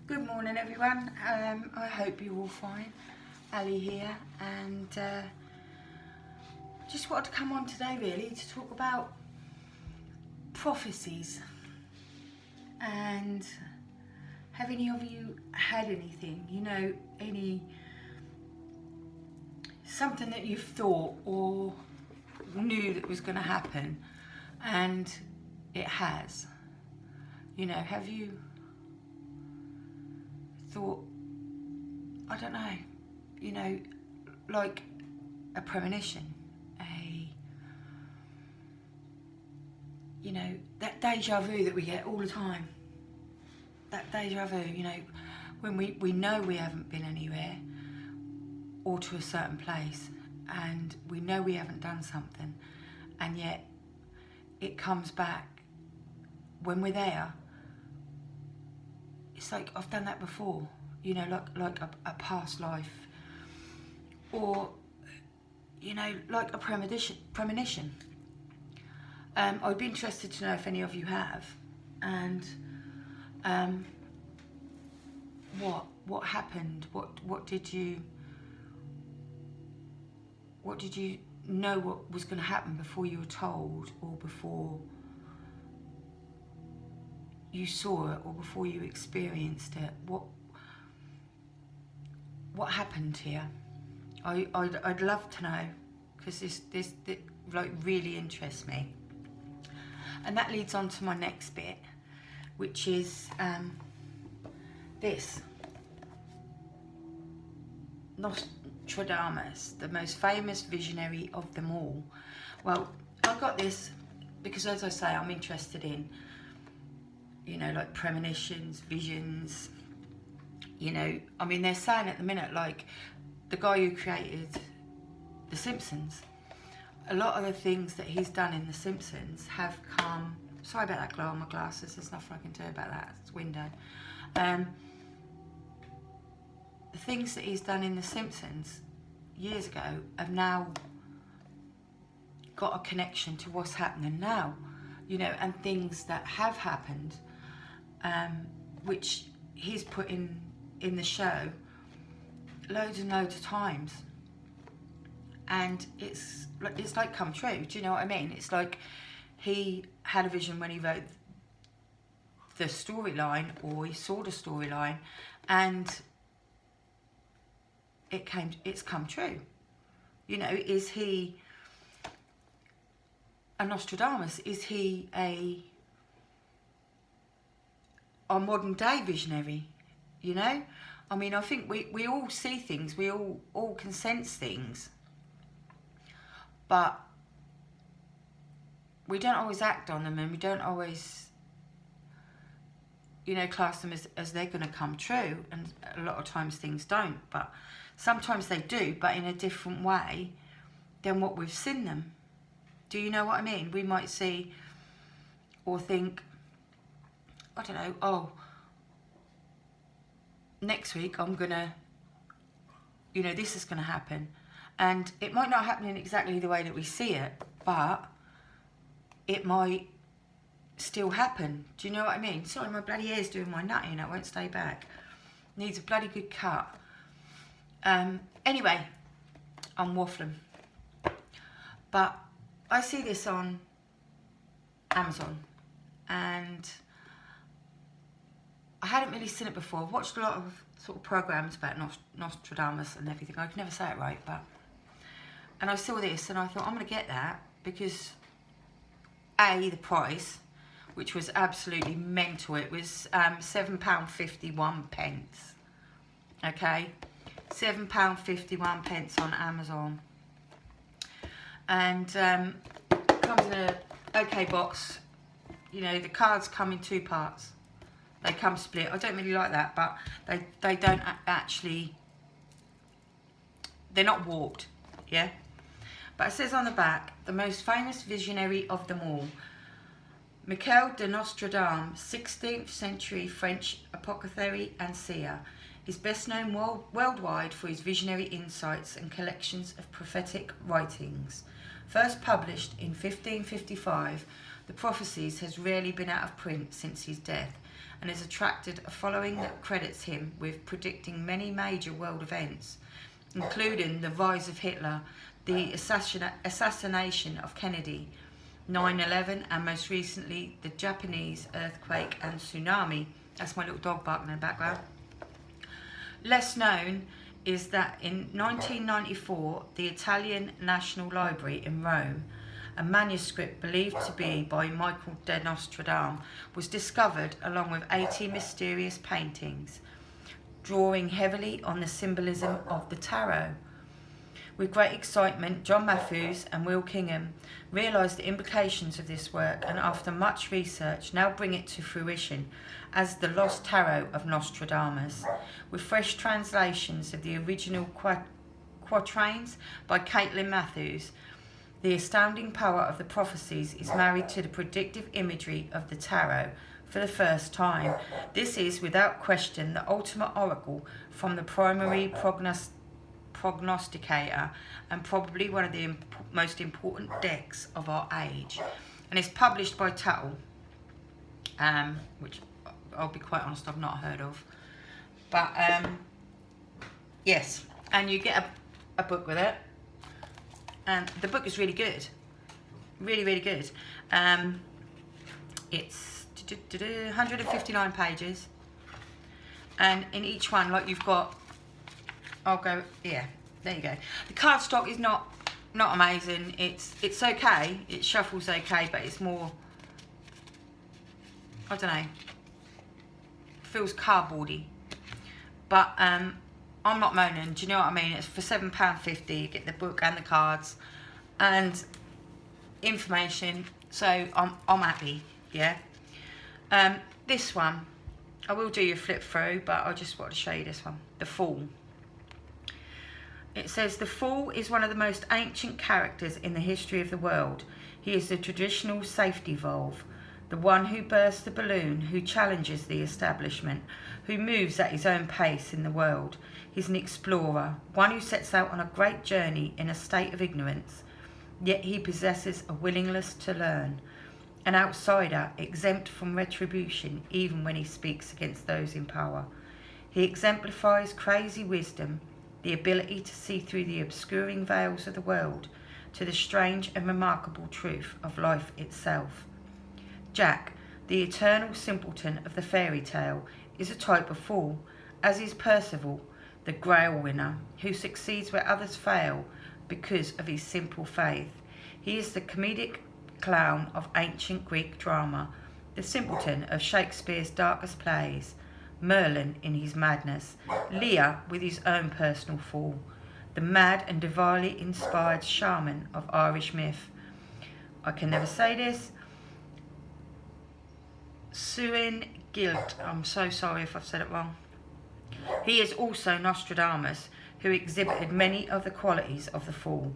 Good morning everyone, I hope you're all fine. Ali here, and just wanted to come on today really to talk about prophecies. And have any of you had anything, something that you've thought or knew that was going to happen and it has? Have you thought, I don't know, like a premonition, that deja vu that we get all the time. That deja vu, when we know we haven't been anywhere or to a certain place, and we know we haven't done something, and yet it comes back when we're there. It's like, I've done that before, like a past life, or like a premonition. I'd be interested to know if any of you have, and what happened? What did you know what was going to happen before you were told, or before you saw it, or before you experienced it? What happened here? I'd love to know, because this like really interests me. And that leads on to my next bit, which is this. Nostrodamus, the most famous visionary of them all. Well, I got this because, as I say, I'm interested in, like premonitions, visions. They're saying at the minute, like the guy who created The Simpsons, a lot of the things that he's done in The Simpsons have come... Sorry about that glow on my glasses, there's nothing I can do about that, it's a window. The things that he's done in The Simpsons years ago have now got a connection to what's happening now, and things that have happened, which he's put in the show loads and loads of times. And it's like come true, do you know what I mean? It's like he had a vision when he wrote the storyline, or he saw the storyline, and it's come true. Is he a Nostradamus? Is he a modern day visionary? I think we all see things, we all can sense things, but we don't always act on them, and we don't always, class them as they're going to come true. And a lot of times things don't, but sometimes they do, but in a different way than what we've seen them. Do you know what I mean? We might see or think, I don't know, oh, next week I'm gonna, this is gonna happen. And it might not happen in exactly the way that we see it, but it might still happen. Do you know what I mean? Sorry, my bloody hair's doing my nutting, it won't stay back. Needs a bloody good cut. Anyway, I'm waffling. But I see this on Amazon, and I hadn't really seen it before. I've watched a lot of sort of programs about Nostradamus and everything. I can never say it right, and I saw this and I thought, I'm going to get that, because A, the price, which was absolutely mental. It was £7.51. Okay, £7.51 on Amazon, and comes in a okay box. The cards come in two parts. They come split. I don't really like that, but they don't actually, they're not warped, yeah? But it says on the back, the most famous visionary of them all, Michel de Nostradamus, 16th century French apothecary and seer, is best known worldwide for his visionary insights and collections of prophetic writings. First published in 1555, the prophecies has rarely been out of print since his death, and has attracted a following that credits him with predicting many major world events, including the rise of Hitler, the assassination of Kennedy, 9/11, and most recently the Japanese earthquake and tsunami. That's my little dog barking in the background. Less known is that in 1994, the Italian National Library in Rome, a manuscript believed to be by Michael de Nostrodamus, was discovered along with 80 mysterious paintings, drawing heavily on the symbolism of the tarot. With great excitement, John Matthews and Will Kinghan realised the implications of this work, and after much research now bring it to fruition as the Lost Tarot of Nostradamus, with fresh translations of the original quatrains by Caitlin Matthews. The astounding power of the prophecies is married to the predictive imagery of the tarot for the first time. This is, without question, the ultimate oracle from the primary prognosticator, and probably one of the most important decks of our age. And it's published by Tarot, which I'll be quite honest, I've not heard of. But yes, and you get a book with it, and the book is really good, really good. It's 159 pages, and in each one, like, you've got, I'll go, yeah, there you go. The cardstock is not amazing. It's okay. It shuffles okay, but it's more, I don't know, feels cardboardy. But I'm not moaning. Do you know what I mean? It's for £7.50. You get the book and the cards and information. So I'm happy. Yeah. This one, I will do your flip through, but I just want to show you this one. The Fool. It says, the Fool is one of the most ancient characters in the history of the world. He is the traditional safety valve, the one who bursts the balloon, who challenges the establishment, who moves at his own pace in the world. He's an explorer, one who sets out on a great journey in a state of ignorance, yet he possesses a willingness to learn. An outsider, exempt from retribution even when he speaks against those in power. He exemplifies crazy wisdom, the ability to see through the obscuring veils of the world to the strange and remarkable truth of life itself. Jack, the eternal simpleton of the fairy tale, is a type of fool, as is Percival, the Grail winner, who succeeds where others fail because of his simple faith. He is the comedic clown of ancient Greek drama, the simpleton of Shakespeare's darkest plays, Merlin in his madness, Lear with his own personal fall, the mad and divinely inspired shaman of Irish myth. I can never say this. Suin Guilt. I'm so sorry if I've said it wrong. He is also Nostradamus, who exhibited many of the qualities of the Fool.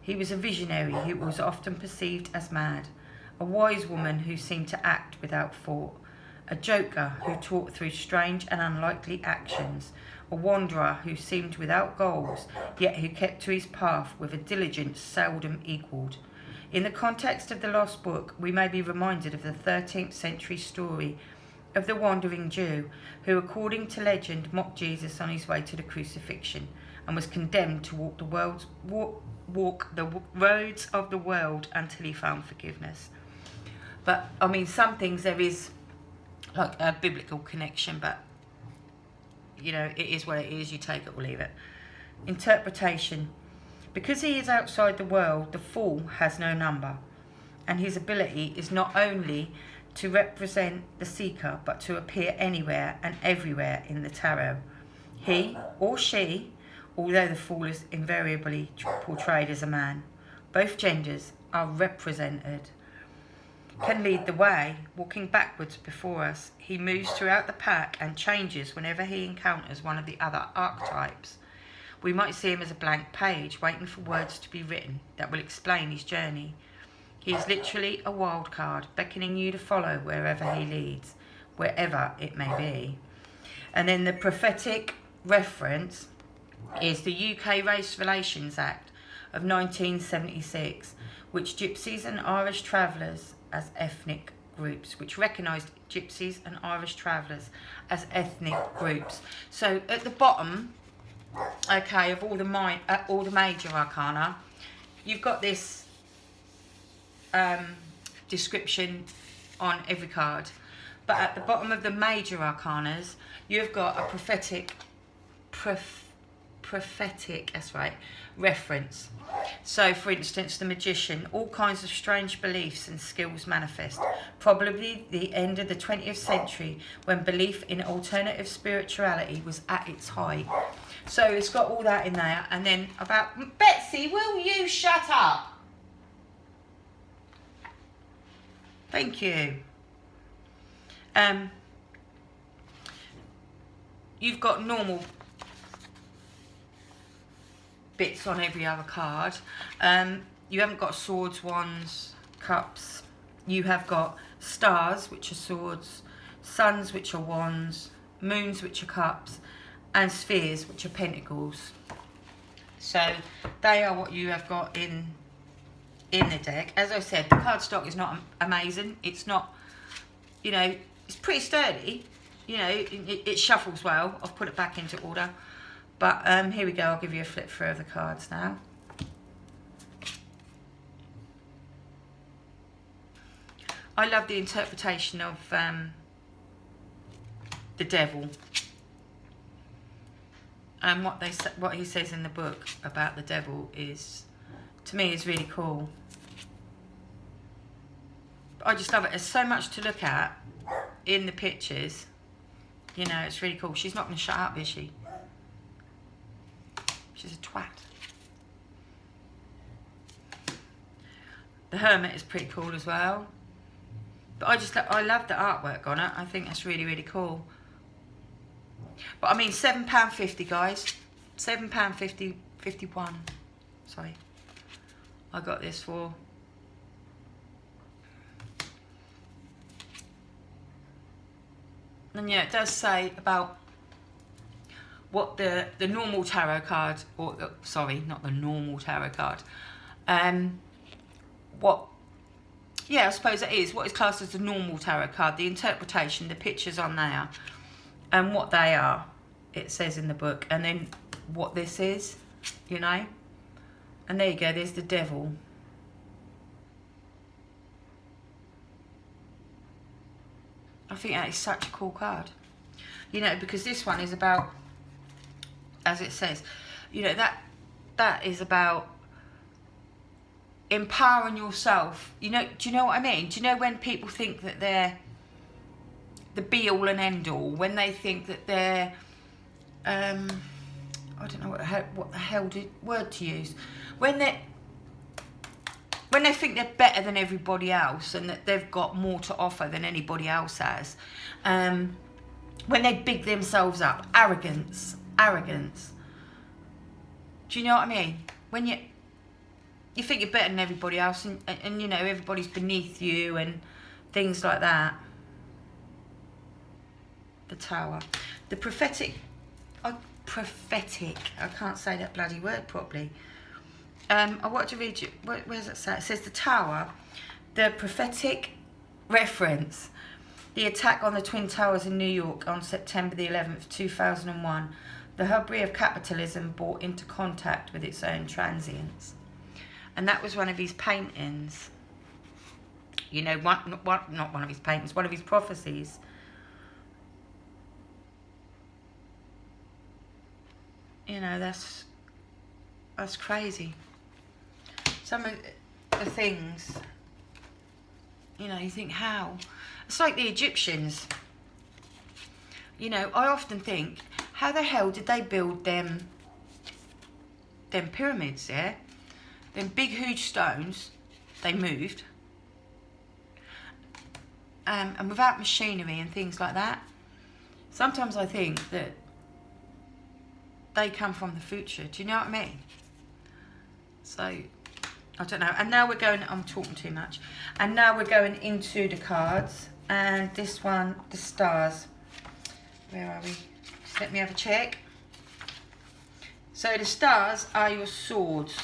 He was a visionary who was often perceived as mad, a wise woman who seemed to act without thought, a joker who talked through strange and unlikely actions, a wanderer who seemed without goals, yet who kept to his path with a diligence seldom equalled. In the context of the Lost Book, we may be reminded of the 13th century story of the wandering Jew, who, according to legend, mocked Jesus on his way to the crucifixion and was condemned to walk the roads of the world until he found forgiveness. But, I mean, some things there is like a biblical connection, but, you know, it is what it is. You take it or leave it. Interpretation. Because he is outside the world, the Fool has no number, and his ability is not only to represent the seeker, but to appear anywhere and everywhere in the tarot. He or she, although the Fool is invariably portrayed as a man, both genders are represented, can lead the way, walking backwards before us. He moves throughout the pack and changes whenever he encounters one of the other archetypes. We might see him as a blank page, waiting for words to be written that will explain his journey. He is literally a wild card, beckoning you to follow wherever he leads, wherever it may be. And then the prophetic reference is the UK Race Relations Act of 1976, which gypsies and Irish travellers as ethnic groups, which recognised gypsies and Irish travellers as ethnic groups. So at the bottom, okay, of all the major arcana, you've got this description on every card, but at the bottom of the major arcanas, you've got a prophetic, that's right, reference. So, for instance, the magician, all kinds of strange beliefs and skills manifest. Probably the end of the 20th century, when belief in alternative spirituality was at its height. So it's got all that in there. And then about... Betsy, will you shut up? Thank you. You've got normal bits on every other card. You haven't got swords, wands, cups. You have got stars, which are swords, suns, which are wands, moons, which are cups, and spheres, which are pentacles. So they are what you have got in the deck. As I said, the cardstock is not amazing. It's not, you know, it's pretty sturdy. You know, it shuffles well. I've put it back into order. But here we go, I'll give you a flip through of the cards now. I love the interpretation of the devil. And what he says in the book about the devil is, to me, is really cool. I just love it. There's so much to look at in the pictures. You know, it's really cool. She's not going to shut up, is she? She's a twat. The Hermit is pretty cool as well. But I love the artwork on it. I think that's really, really cool. But I mean, £7.50, guys. £7.50, 51. Sorry. I got this for. And yeah, it does say about what the normal tarot card, or sorry, not the normal tarot card. What, yeah, I suppose it is. What is classed as the normal tarot card, the interpretation, the pictures on there, and what they are, it says in the book. And then what this is, you know. And there you go, there's the devil. I think that is such a cool card. You know, because this one is about, as it says, you know, that is about empowering yourself. You know, do you know what I mean? Do you know when people think that they're the be all and end all, when they think that they're I don't know what the hell word to use, when they think they're better than everybody else and that they've got more to offer than anybody else has, when they big themselves up, arrogance. Do you know what I mean? When you think you're better than everybody else, and you know, everybody's beneath you and things like that. The Tower. The prophetic, I can't say that bloody word properly. I want to read you, where does it say? It says the Tower, the prophetic reference, the attack on the Twin Towers in New York on September the 11th, 2001, the hubris of capitalism brought into contact with its own transience. And that was one of his paintings. You know, not one of his paintings, one of his prophecies. You know, that's crazy. Some of the things, you know, you think, how? It's like the Egyptians. You know, I often think, how the hell did they build them pyramids, yeah? Them big, huge stones, they moved. And without machinery and things like that. Sometimes I think that they come from the future. Do you know what I mean? So, I don't know. And now we're going, I'm talking too much. And now we're going into the cards. And this one, the stars. Where are we? Just let me have a check. So the stars are your swords.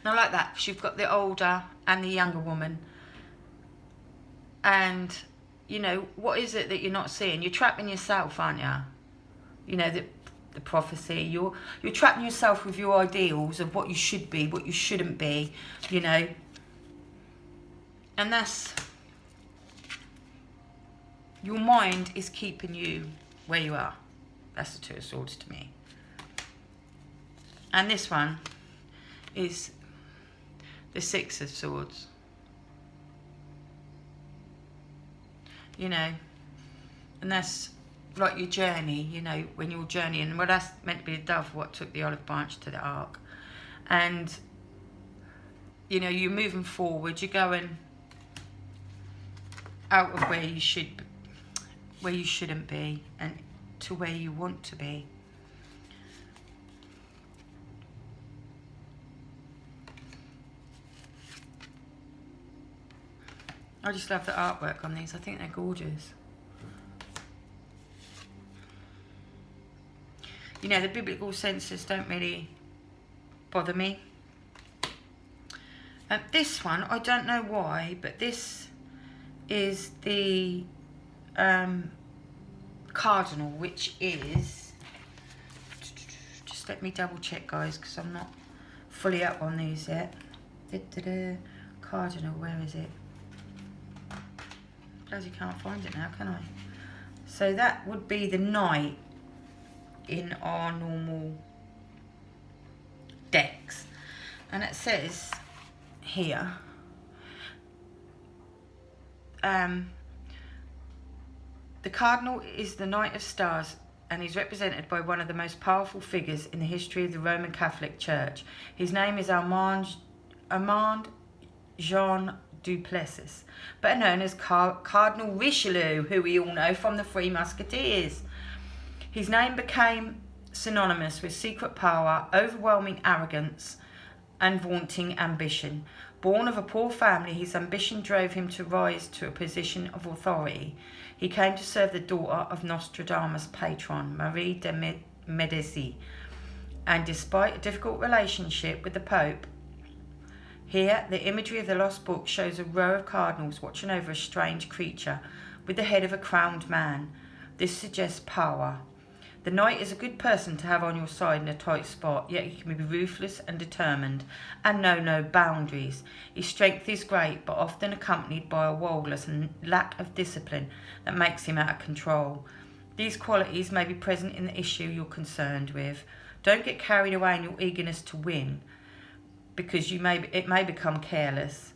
And I like that because you've got the older and the younger woman. And, you know, what is it that you're not seeing? You're trapping yourself, aren't you? You know, the prophecy. You're trapping yourself with your ideals of what you should be, what you shouldn't be, you know. And that's... Your mind is keeping you where you are. That's the Two of Swords to me. And this one is the Six of Swords. You know, and that's like your journey, you know, when you're journeying. Well, that's meant to be the dove, what took the olive branch to the ark. And, you know, you're moving forward, you're going out of where you should, where you shouldn't be, and to where you want to be. I just love the artwork on these. I think they're gorgeous. You know, the biblical senses don't really bother me. This one, I don't know why, but this is the cardinal, which is... Just let me double check, guys, because I'm not fully up on these yet. Cardinal, where is it? Bloody can't find it now, can I? So that would be the knight in our normal decks. And it says here, the cardinal is the Knight of Stars and is represented by one of the most powerful figures in the history of the Roman Catholic Church. His name is Armand Jean Duplessis, better known as Cardinal Richelieu, who we all know from the Three Musketeers. His name became synonymous with secret power, overwhelming arrogance, and vaunting ambition. Born of a poor family, his ambition drove him to rise to a position of authority. He came to serve the daughter of Nostrodamus' patron, Marie de Medici, and despite a difficult relationship with the Pope, here, the imagery of the Lost Book shows a row of cardinals watching over a strange creature with the head of a crowned man. This suggests power. The knight is a good person to have on your side in a tight spot, yet he can be ruthless and determined and know no boundaries. His strength is great, but often accompanied by a wildness and lack of discipline that makes him out of control. These qualities may be present in the issue you're concerned with. Don't get carried away in your eagerness to win, because it may become careless.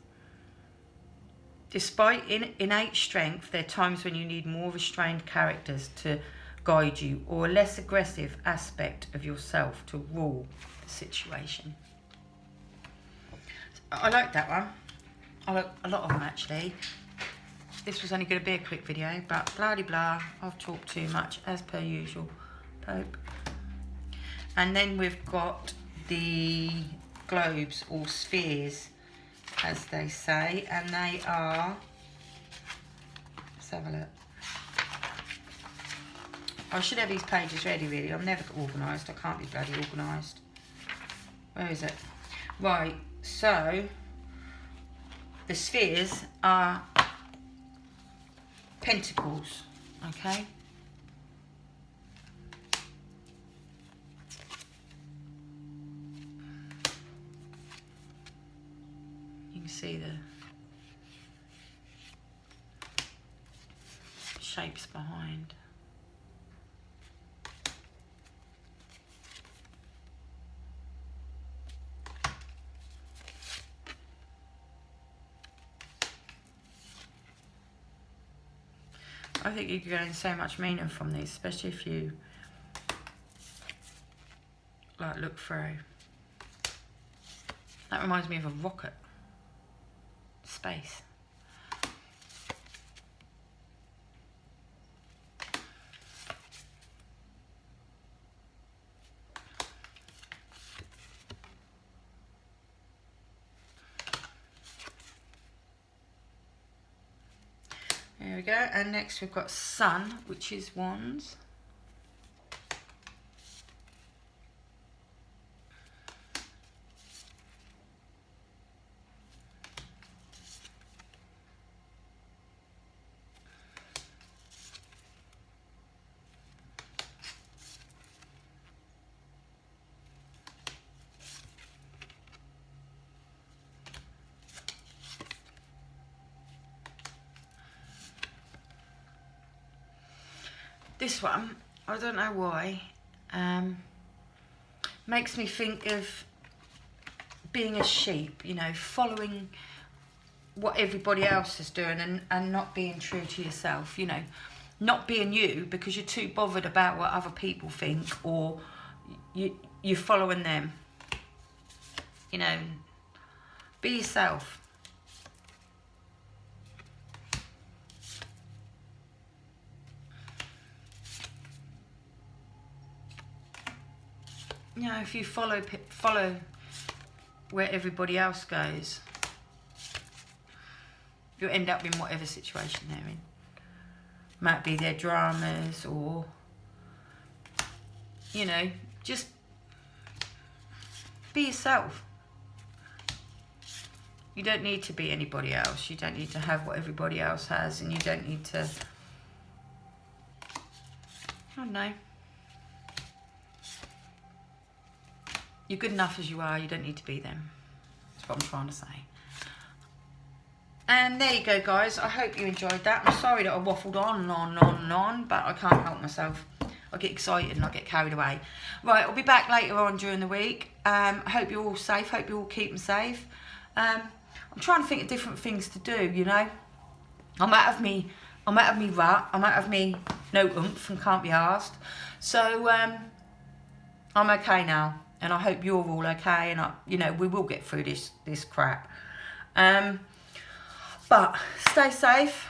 Despite innate strength, there are times when you need more restrained characters to guide you, or a less aggressive aspect of yourself to rule the situation. I like that one. I like a lot of them, actually. This was only going to be a quick video, but blah de blah, I've talked too much as per usual. Pope. And then we've got the globes or spheres, as they say, and they are, let's have a look. I should have these pages ready, really. I'm never organised. I can't be bloody organised. Where is it? Right, so the spheres are pentacles, okay? You can see the shapes behind. I think you can gain so much meaning from these, especially if you like look through. That reminds me of a rocket. Space. There we go, and next we've got Sun, which is wands. This one, I don't know why, makes me think of being a sheep, you know, following what everybody else is doing and not being true to yourself, you know, not being you because you're too bothered about what other people think, or you're following them. You know, be yourself. You know, if you follow where everybody else goes, you'll end up in whatever situation they're in. Might be their dramas, or, you know, just be yourself. You don't need to be anybody else. You don't need to have what everybody else has, and you don't need to, I don't know. You're good enough as you are. You don't need to be them. That's what I'm trying to say. And there you go, guys. I hope you enjoyed that. I'm sorry that I waffled on and on and on and on, but I can't help myself. I get excited and I get carried away. Right, I'll be back later on during the week. I hope you're all safe. Hope you all keep them safe. I'm trying to think of different things to do, you know. I'm out of me rut. I'm out of me no oomph and can't be asked. So I'm okay now. And I hope you're all okay, and you know, we will get through this crap. But stay safe,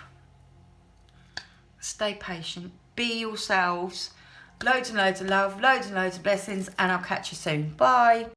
stay patient, be yourselves. Loads and loads of love, loads and loads of blessings, and I'll catch you soon. Bye.